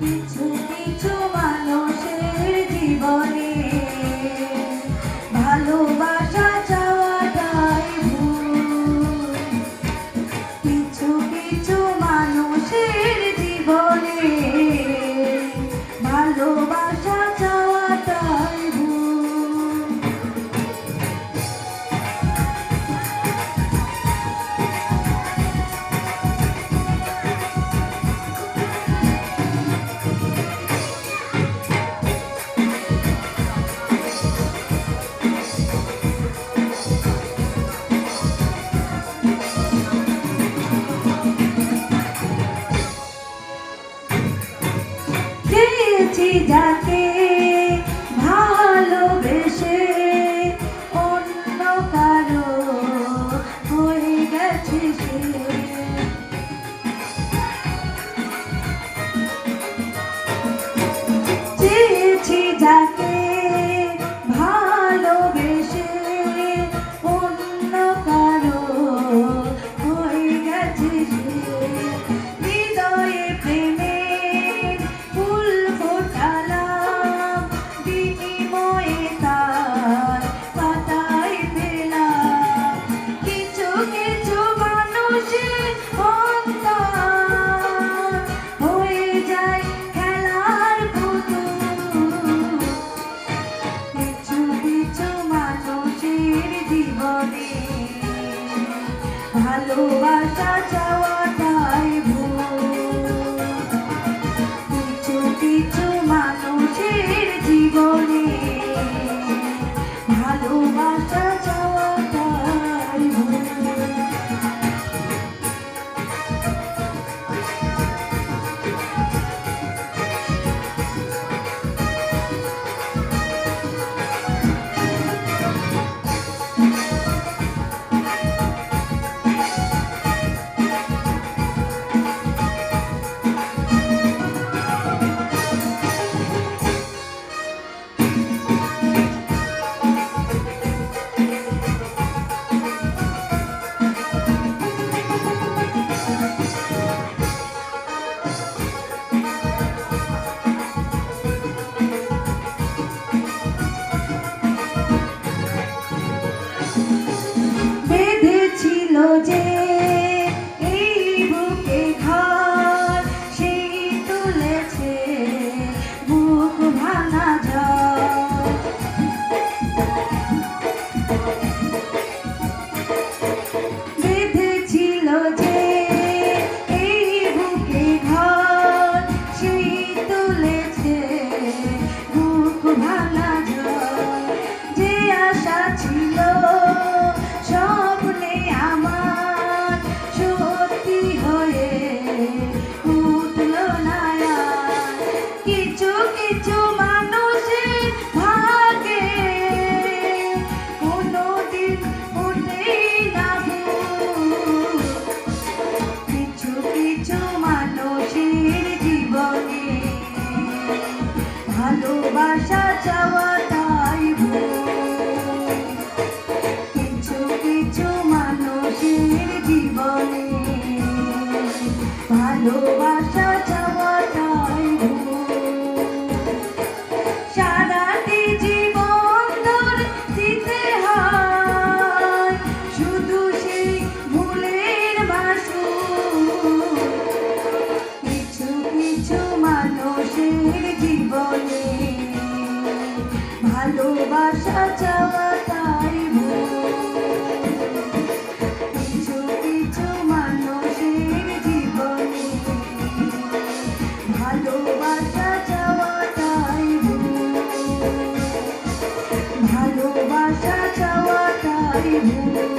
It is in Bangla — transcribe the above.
কিছু কিছু মানুষের জীবনে ভালোবাসা চাওয়াটাই ভুল। কিছু কিছু মানুষের জীবনে ভালোবাসা চাওয়াটাই ভুল। যাকে ভালোবেসে অন্য কারো হয়ে গেছে সে, চেয়েছি যাকে ভালোবেসে অন্য কারো হয়ে গেছে সে, হৃদয়ে প্রেমে ভালোবাসা চাওয়াটাই ভুল। কিছু কিছু মানুষের জীবনে ভালোবাসা চাওয়াটাই ভুল। যে এই বুকে ঘর সেই তুলেছে বুক ভাঙা ঝড়, বেঁধেছিল যে এই বুকে ঘর সেই তুলেছে বুক ভাঙা ঝড়। যে আশা ছিল স্বপ্নে আমার সত্যি হয়ে উঠল না। কিছু কিছু মানুষের ভাগে কোনোদিন ওঠেই না ভুল। কিছু কিছু মানুষের জীবনে ভালোবাসা চাওয়াটাই ভুল। কিছু কিছু মানুষের জীবনে ভালোবাসা চাওয়াটাই ভুল। সারাটি জীবন ধরে দিতে হয় শুধু সেই ভুলের মাসুল। কিছু কিছু মানুষের জীবনে ভালোবাসা চাওয়াটাই ভুল। কিছু কিছু মানুষের জীবনে ভালোবাসা চাওয়াটাই ভুল। ভালোবাসা চাওয়াটাই ভুল।